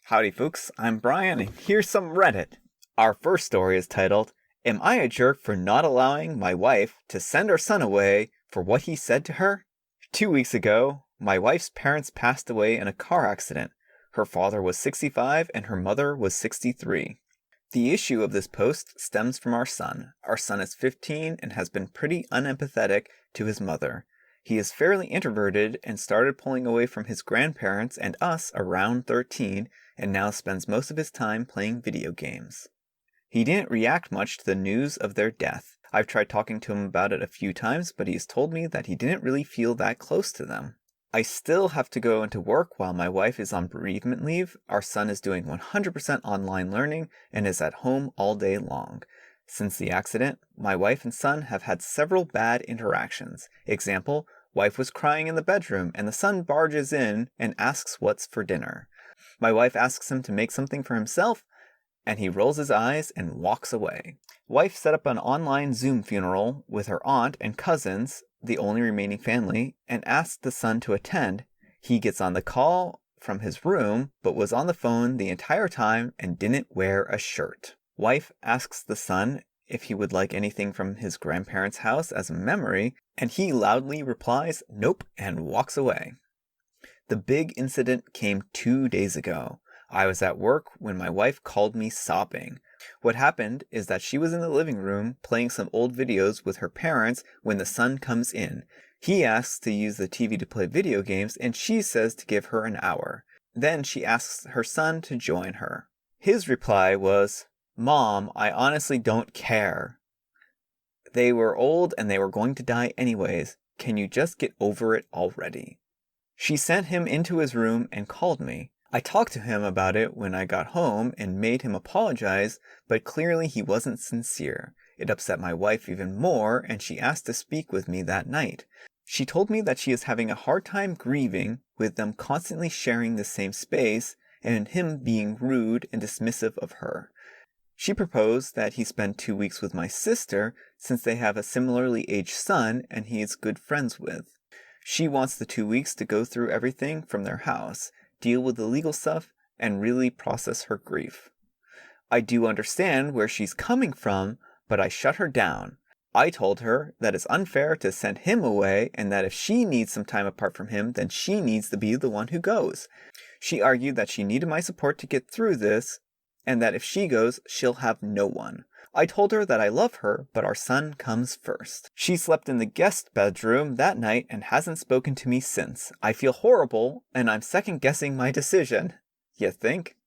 Howdy folks, I'm Brian, and here's some Reddit. Our first story is titled, Am I a jerk for not allowing my wife to send our son away for what he said to her? 2 weeks ago, my wife's parents passed away in a car accident. Her father was 65 and her mother was 63. The issue of this post stems from our son. Our son is 15 and has been pretty unempathetic to his mother. He is fairly introverted and started pulling away from his grandparents and us around 13 and now spends most of his time playing video games. He didn't react much to the news of their death. I've tried talking to him about it a few times, but he's told me that he didn't really feel that close to them. I still have to go into work while my wife is on bereavement leave. Our son is doing 100% online learning and is at home all day long. Since the accident, my wife and son have had several bad interactions. Example, wife was crying in the bedroom and the son barges in and asks what's for dinner. My wife asks him to make something for himself, and he rolls his eyes and walks away. Wife set up an online Zoom funeral with her aunt and cousins, the only remaining family, and asked the son to attend. He gets on the call from his room, but was on the phone the entire time and didn't wear a shirt. Wife asks the son if he would like anything from his grandparents' house as a memory, and he loudly replies, nope, and walks away. The big incident came 2 days ago. I was at work when my wife called me sobbing. What happened is that she was in the living room playing some old videos with her parents when the son comes in. He asks to use the TV to play video games and she says to give her an hour. Then she asks her son to join her. His reply was, Mom, I honestly don't care. They were old and they were going to die anyways. Can you just get over it already? She sent him into his room and called me. I talked to him about it when I got home and made him apologize, but clearly he wasn't sincere. It upset my wife even more, and she asked to speak with me that night. She told me that she is having a hard time grieving with them constantly sharing the same space and him being rude and dismissive of her. She proposed that he spend 2 weeks with my sister since they have a similarly aged son and he is good friends with. She wants the 2 weeks to go through everything from their house, deal with the legal stuff, and really process her grief. I do understand where she's coming from, but I shut her down. I told her that it's unfair to send him away and that if she needs some time apart from him, then she needs to be the one who goes. She argued that she needed my support to get through this, and that if she goes, she'll have no one. I told her that I love her, but our son comes first. She slept in the guest bedroom that night and hasn't spoken to me since. I feel horrible, and I'm second-guessing my decision. You think?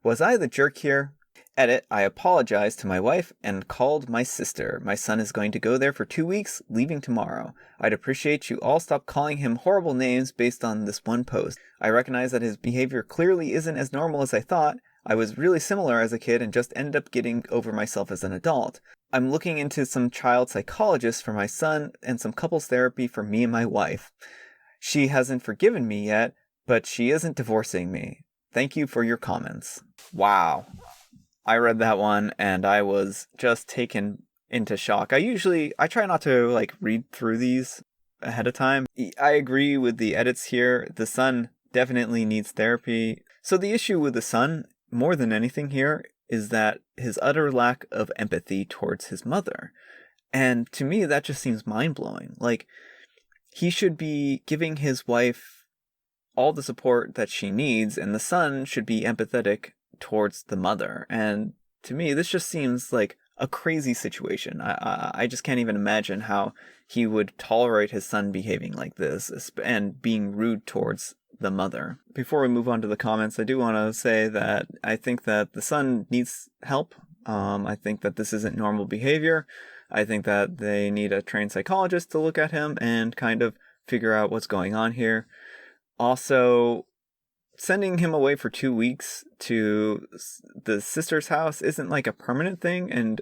Was I the jerk here? Edit, I apologized to my wife and called my sister. My son is going to go there for 2 weeks, leaving tomorrow. I'd appreciate you all stop calling him horrible names based on this one post. I recognize that his behavior clearly isn't as normal as I thought. I was really similar as a kid and just ended up getting over myself as an adult. I'm looking into some child psychologists for my son and some couples therapy for me and my wife. She hasn't forgiven me yet, but she isn't divorcing me. Thank you for your comments. Wow. I read that one and I was just taken into shock. I try not to read through these ahead of time. I agree with the edits here. The son definitely needs therapy. So the issue with the son, more than anything here, is that his utter lack of empathy towards his mother. And to me, that just seems mind-blowing. He should be giving his wife all the support that she needs, and the son should be empathetic towards the mother. And to me, this just seems like a crazy situation. I just can't even imagine how he would tolerate his son behaving like this and being rude towards the mother. Before we move on to the comments, I do want to say that I think that the son needs help. I think that this isn't normal behavior. I think that they need a trained psychologist to look at him and kind of figure out what's going on here. Also, sending him away for 2 weeks to the sister's house isn't a permanent thing, and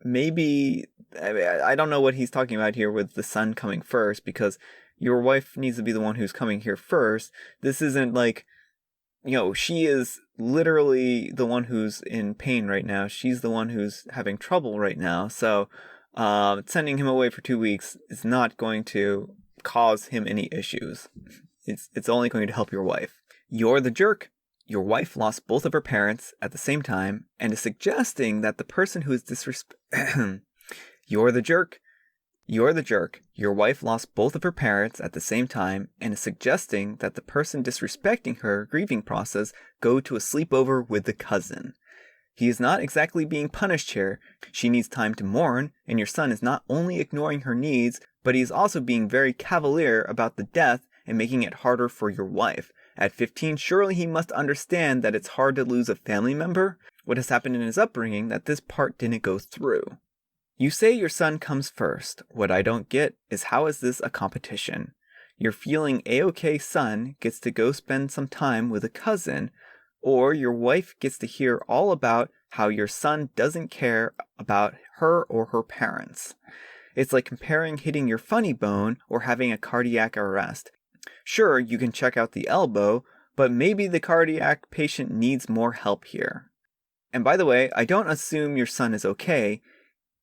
maybe, I don't know what he's talking about here with the son coming first, because your wife needs to be the one who's coming here first. This isn't she is literally the one who's in pain right now. She's the one who's having trouble right now. So sending him away for 2 weeks is not going to cause him any issues. It's only going to help your wife. You're the jerk. Your wife lost both of her parents at the same time and is suggesting that the person who is You're the jerk. You're the jerk. Your wife lost both of her parents at the same time and is suggesting that the person disrespecting her grieving process go to a sleepover with the cousin. He is not exactly being punished here. She needs time to mourn, and your son is not only ignoring her needs, but he is also being very cavalier about the death and making it harder for your wife. At 15, surely he must understand that it's hard to lose a family member. What has happened in his upbringing that this part didn't go through? You say your son comes first. What I don't get is how is this a competition? Your feeling A-OK son gets to go spend some time with a cousin, or your wife gets to hear all about how your son doesn't care about her or her parents. It's like comparing hitting your funny bone or having a cardiac arrest. Sure, you can check out the elbow, but maybe the cardiac patient needs more help here. And by the way, I don't assume your son is okay.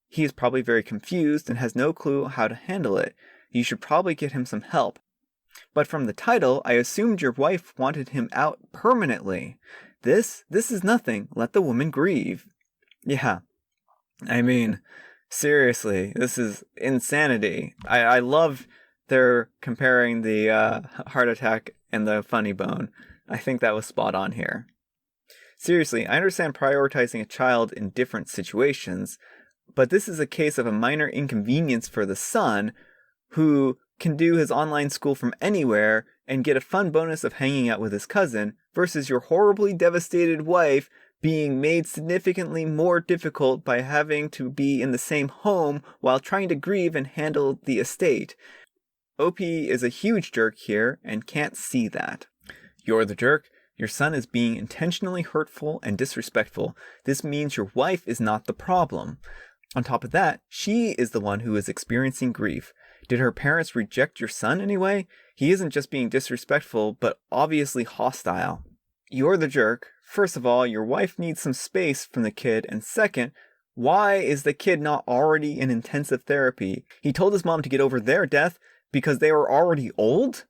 He is probably very confused and has no clue how to handle it. You should probably get him some help. But from the title, I assumed your wife wanted him out permanently. This is nothing. Let the woman grieve. Yeah. I mean, seriously, this is insanity. I love they're comparing the heart attack and the funny bone. I think that was spot on here. Seriously, I understand prioritizing a child in different situations, but this is a case of a minor inconvenience for the son who can do his online school from anywhere and get a fun bonus of hanging out with his cousin versus your horribly devastated wife being made significantly more difficult by having to be in the same home while trying to grieve and handle the estate. OP is a huge jerk here and can't see that. You're the jerk. Your son is being intentionally hurtful and disrespectful. This means your wife is not the problem. On top of that, she is the one who is experiencing grief. Did her parents reject your son anyway? He isn't just being disrespectful, but obviously hostile. You're the jerk. First of all, your wife needs some space from the kid, and second, why is the kid not already in intensive therapy? He told his mom to get over their death because they were already old?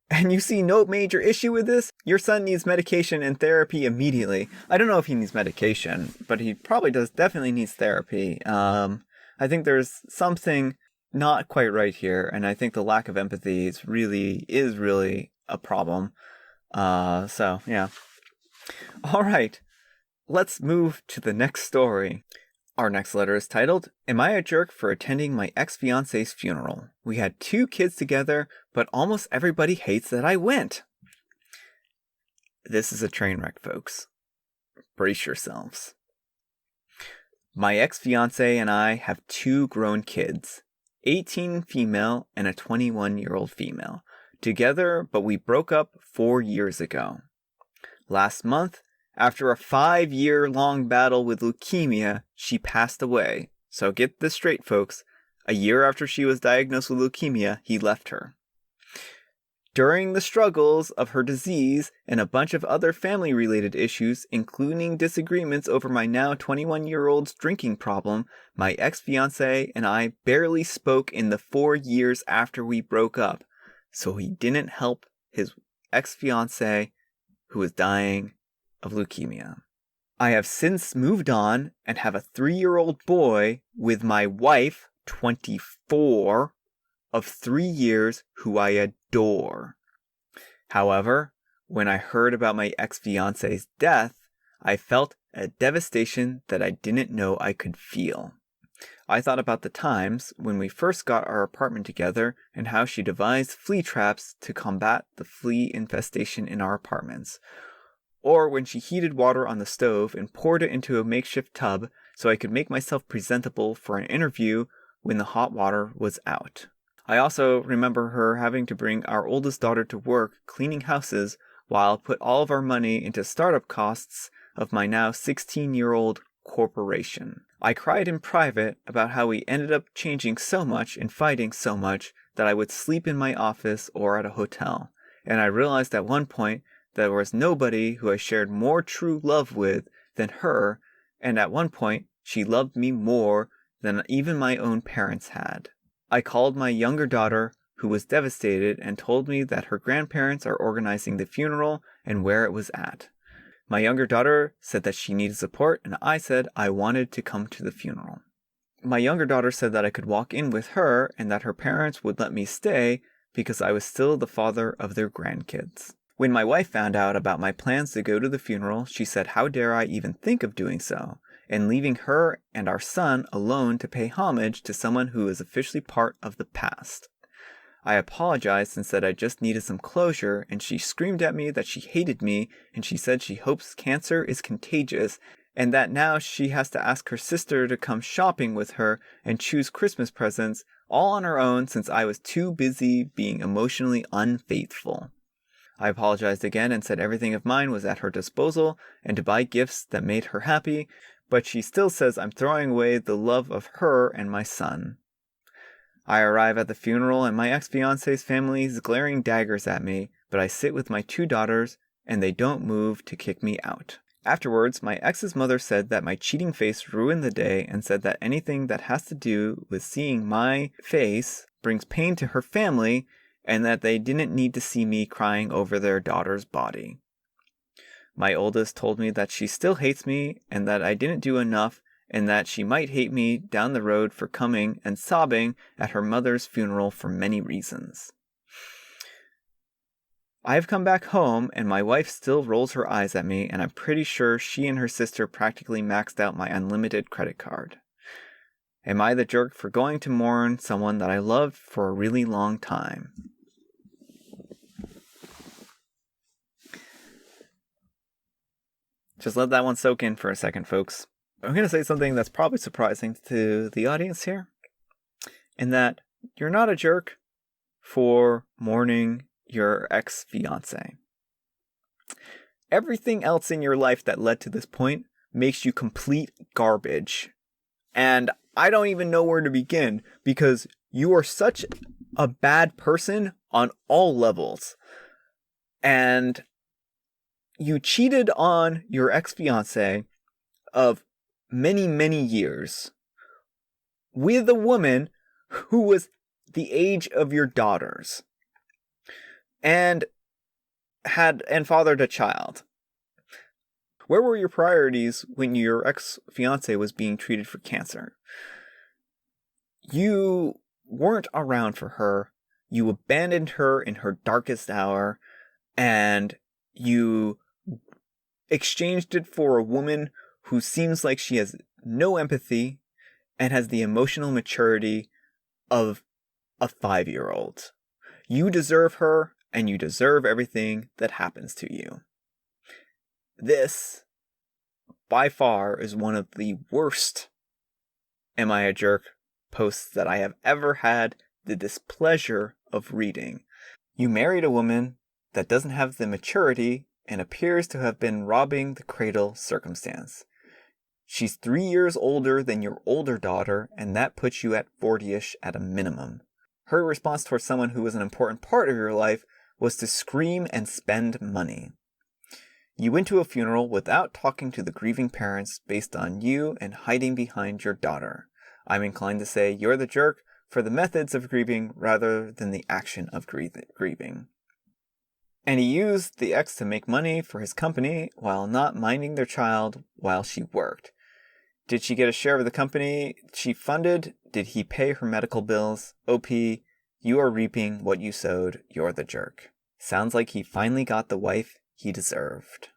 And you see no major issue with this? Your son needs medication and therapy immediately. I don't know if he needs medication, but he probably definitely needs therapy. I think there's something not quite right here, and I think the lack of empathy is really a problem. So, yeah. All right, let's move to the next story. Our next letter is titled, Am I a Jerk for Attending My Ex-Fiancée's Funeral? We had 2 kids together, but almost everybody hates that I went. This is a train wreck, folks. Brace yourselves. My ex-fiancé and I have 2 grown kids, 18 female and a 21-year-old female, together, but we broke up 4 years ago. Last month, after a 5-year-long battle with leukemia, she passed away. So get this straight, folks. A year after she was diagnosed with leukemia, he left her. During the struggles of her disease and a bunch of other family-related issues, including disagreements over my now 21-year-old's drinking problem, my ex-fiancé and I barely spoke in the 4 years after we broke up. So he didn't help his ex-fiancé who was dying of leukemia. I have since moved on and have a 3-year-old boy with my wife, 24, of 3 years, who I adore. However, when I heard about my ex-fiancé's death, I felt a devastation that I didn't know I could feel. I thought about the times when we first got our apartment together and how she devised flea traps to combat the flea infestation in our apartments. Or when she heated water on the stove and poured it into a makeshift tub so I could make myself presentable for an interview when the hot water was out. I also remember her having to bring our oldest daughter to work cleaning houses while put all of our money into startup costs of my now 16-year-old corporation. I cried in private about how we ended up changing so much and fighting so much that I would sleep in my office or at a hotel. And I realized at one point there was nobody who I shared more true love with than her, and at one point she loved me more than even my own parents had. I called my younger daughter, who was devastated, and told me that her grandparents are organizing the funeral and where it was at. My younger daughter said that she needed support, and I said I wanted to come to the funeral. My younger daughter said that I could walk in with her and that her parents would let me stay because I was still the father of their grandkids. When my wife found out about my plans to go to the funeral, she said, how dare I even think of doing so, and leaving her and our son alone to pay homage to someone who is officially part of the past. I apologized and said I just needed some closure, and she screamed at me that she hated me, and she said she hopes cancer is contagious, and that now she has to ask her sister to come shopping with her and choose Christmas presents all on her own since I was too busy being emotionally unfaithful. I apologized again and said everything of mine was at her disposal and to buy gifts that made her happy, but she still says I'm throwing away the love of her and my son. I arrive at the funeral and my ex-fiance's family is glaring daggers at me, but I sit with my 2 daughters and they don't move to kick me out. Afterwards, my ex's mother said that my cheating face ruined the day and said that anything that has to do with seeing my face brings pain to her family and that they didn't need to see me crying over their daughter's body. My oldest told me that she still hates me and that I didn't do enough and that she might hate me down the road for coming and sobbing at her mother's funeral for many reasons. I have come back home and my wife still rolls her eyes at me, and I'm pretty sure she and her sister practically maxed out my unlimited credit card. Am I the jerk for going to mourn someone that I loved for a really long time? Just let that one soak in for a second, folks. I'm going to say something that's probably surprising to the audience here, in that you're not a jerk for mourning your ex-fiancé. Everything else in your life that led to this point makes you complete garbage. And I don't even know where to begin because you are such a bad person on all levels. And you cheated on your ex-fiancé of many, many years with a woman who was the age of your daughters and fathered a child. Where were your priorities when your ex-fiancé was being treated for cancer? You weren't around for her. You abandoned her in her darkest hour, and you exchanged it for a woman who seems like she has no empathy and has the emotional maturity of a 5-year-old. You deserve her, and you deserve everything that happens to you. This, by far, is one of the worst Am I a Jerk posts that I have ever had the displeasure of reading. You married a woman that doesn't have the maturity and appears to have been robbing the cradle circumstance. She's 3 years older than your older daughter, and that puts you at 40-ish at a minimum. Her response towards someone who was an important part of your life was to scream and spend money. You went to a funeral without talking to the grieving parents based on you and hiding behind your daughter. I'm inclined to say you're the jerk for the methods of grieving rather than the action of grieving. And he used the ex to make money for his company while not minding their child while she worked. Did she get a share of the company she funded? Did he pay her medical bills? OP, you are reaping what you sowed. You're the jerk. Sounds like he finally got the wife he deserved.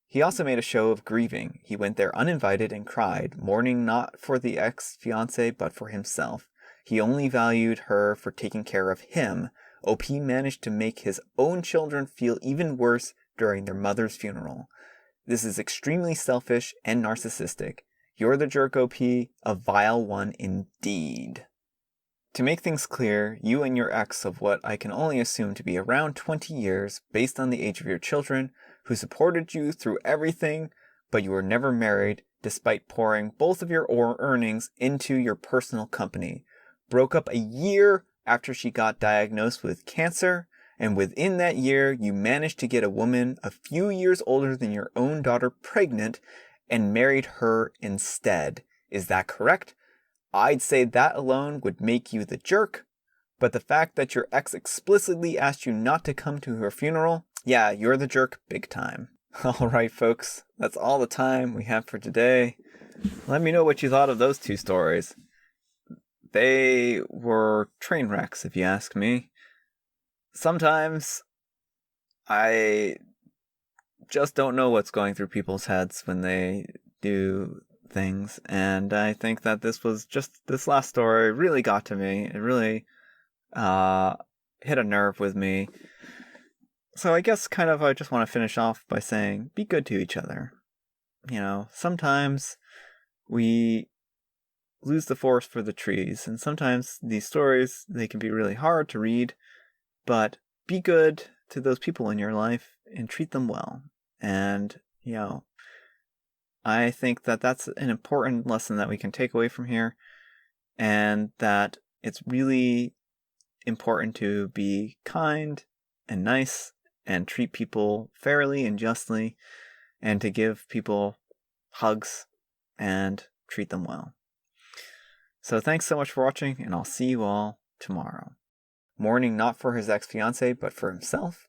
He also made a show of grieving. He went there uninvited and cried, mourning not for the ex-fiancée but for himself. He only valued her for taking care of him. OP managed to make his own children feel even worse during their mother's funeral. This is extremely selfish and narcissistic. You're the jerk, OP, a vile one indeed. To make things clear, you and your ex of what I can only assume to be around 20 years, based on the age of your children, who supported you through everything, but you were never married, despite pouring both of your earnings into your personal company, broke up a year after she got diagnosed with cancer, and within that year, you managed to get a woman a few years older than your own daughter pregnant and married her instead. Is that correct? I'd say that alone would make you the jerk, but the fact that your ex explicitly asked you not to come to her funeral, yeah, you're the jerk big time. All right, folks, that's all the time we have for today. Let me know what you thought of those two stories. They were train wrecks, if you ask me. Sometimes I just don't know what's going through people's heads when they do things, and I think that this last story really got to me. It really hit a nerve with me. So I guess I just want to finish off by saying, be good to each other. Sometimes we lose the forest for the trees, and sometimes these stories, they can be really hard to read, but be good to those people in your life and treat them well. And, I think that that's an important lesson that we can take away from here, and that it's really important to be kind and nice and treat people fairly and justly, and to give people hugs and treat them well. So thanks so much for watching, and I'll see you all tomorrow. Mourning not for his ex-fiancée, but for himself,